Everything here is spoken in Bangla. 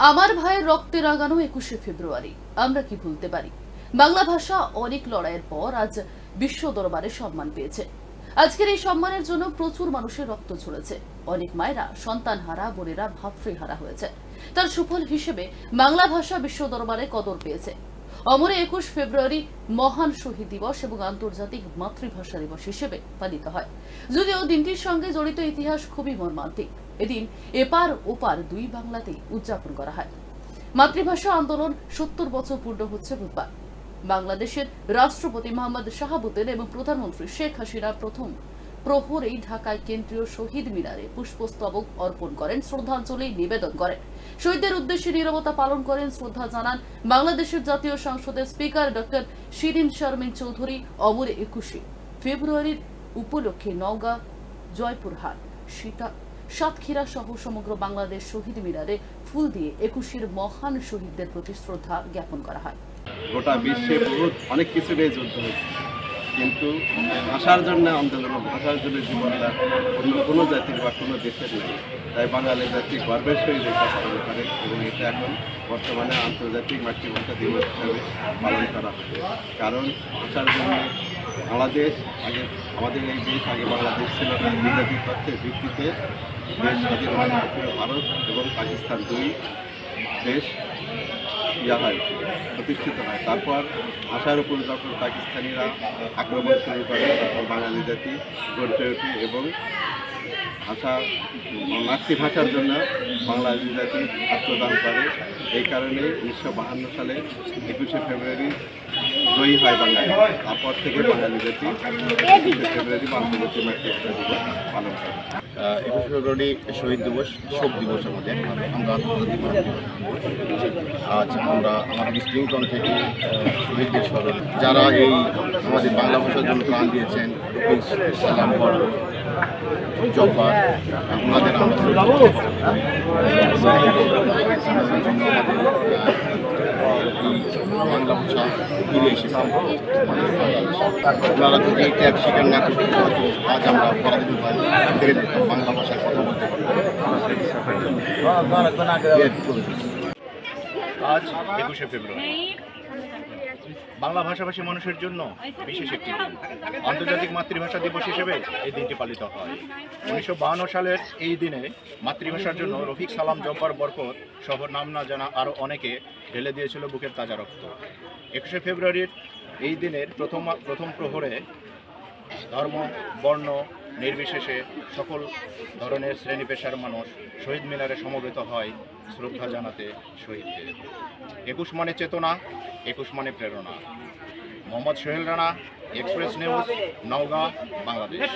আমার ভাইয়ের রক্তে রাগানো 21শে ফেব্রুয়ারি আমরা কি ভুলতে পারি। বাংলা ভাষা অনেক লড়াইয়ের পর আজ বিশ্ব দরবারে সম্মান পেয়েছে। আজকের এই সম্মানের জন্য প্রচুর মানুষের রক্ত ঝরেছে। অনেক মায়েরা সন্তানহারা, বোনেরা ভাতৃহারা হয়েছে। তার সুফল হিসেবে বাংলা ভাষা বিশ্ব দরবারে কদর পেয়েছে। অমরে 21 ফেব্রুয়ারি মহান শহীদ দিবস এবং আন্তর্জাতিক মাতৃভাষা দিবস হিসেবে পালিত হয়। যদিও দিনটির সঙ্গে জড়িত ইতিহাস খুবই মর্মান্তিক। এদিন এপার ওপার দুই বাংলাতেই উদযাপন করা হয়। মাতৃভাষা আন্দোলন 70 বছর পূর্ণ হচ্ছে বুধবার। বাংলাদেশের রাষ্ট্রপতি মোহাম্মদ শাহাবুদ্দিন এবং প্রধানমন্ত্রী শেখ হাসিনা প্রথম প্রহরেই ঢাকায় কেন্দ্রীয় শহীদ মিনারে পুষ্পস্তবক অর্পণ করেন, শ্রদ্ধাঞ্জলি নিবেদন করেন। শহীদদের উদ্দেশ্যে নীরবতা পালন করেন, শ্রদ্ধা জানান বাংলাদেশের জাতীয় সংসদের স্পিকার ডক্টর শিরিন শারমিন চৌধুরী। অমরে 21শে ফেব্রুয়ারির উপলক্ষে নওগাঁ, জয়পুরহাট, সাতক্ষীরা সহ সমগ্র বাংলাদেশ শহীদ মিনারে ফুল দিয়ে 21শে মহান শহীদদের প্রতি শ্রদ্ধা জ্ঞাপন করা হয়। গোটা বিশ্বে অনেক কিছু নিয়ে যুদ্ধ হচ্ছে, কিন্তু ভাষার জন্য আন্দোলন, ভাষার জন্য জীবনটা অন্য কোনো জাতির বা কোনো দেশের নেই। তাই বাঙালি জাতি গর্বের সহিত এটা পালন করে এবং এটা এখন বর্তমানে আন্তর্জাতিক মাতৃভাষা দিবস হিসাবে পালন করা হচ্ছে। কারণ ভাষার জন্য বাংলাদেশ আগে, আমাদের এই দেশ আগে বাংলাদেশ ছিল না। বিজাতি তথ্যের ভিত্তিতে দেশ স্বাধীন হয়, ভারত এবং পাকিস্তান দুই দেশ প্রতিষ্ঠিত হয়। তারপর ভাষার উপর যখন পাকিস্তানিরা আক্রমণ শুরু করে, তখন বাঙালি জাতি গড়ে ওঠে এবং মাতৃভাষার জন্য বাঙালি জাতি আত্মদান করে। এই কারণে 1952 সালে 21শে ফেব্রুয়ারি জয়ী হয় বাঙালি। তারপর থেকে বাঙালি জাতি 21শে ফেব্রুয়ারি আন্তর্জাতিক মাতৃভাষা দিবস পালন করে। 21শে ফেব্রুয়ারি শহীদ দিবস, শোক দিবস আমাদের। আমরা আন্তর্জাতিক আজ আমরা আমাদের স্প্রিংটন থেকে শহীদদের স্মরণ, যারা এই আমাদের বাংলা ভাষার জন্য প্রাণ দিয়েছেন, সালাম জব্বার, ওনাদের বাংলা ভাষা ফিরে এসেছে। ওনারা যদি ত্যাগ স্বীকার না করতে, আজ আমরা পরাধীন ফিরে যেতাম, বাংলা ভাষায় কথা বলতে আজ 21শে ফেব্রুয়ারি বাংলা ভাষাভাষী মানুষের জন্য বিশেষ একটি দিন। আন্তর্জাতিক মাতৃভাষা দিবস হিসেবে এই দিনটি পালিত হয়। 1952 সালের এই দিনে মাতৃভাষার জন্য রফিক, সালাম, জব্বার, বরকত সহ নাম না জানা আরও অনেকে ঢেলে দিয়েছিল বুকের তাজা রক্ত। 21শে ফেব্রুয়ারির এই দিনের প্রথম প্রহরে ধর্ম, বর্ণ নির্বিশেষে সকল ধরনের শ্রেণী পেশার মানুষ শহীদ মিনারে সমবেত হয় শ্রদ্ধা জানাতে শহীদদের। 21 মানে চেতনা, 21 মানে প্রেরণা। Mohammad Sohel Rana, express news, Naogaon, Bangladesh.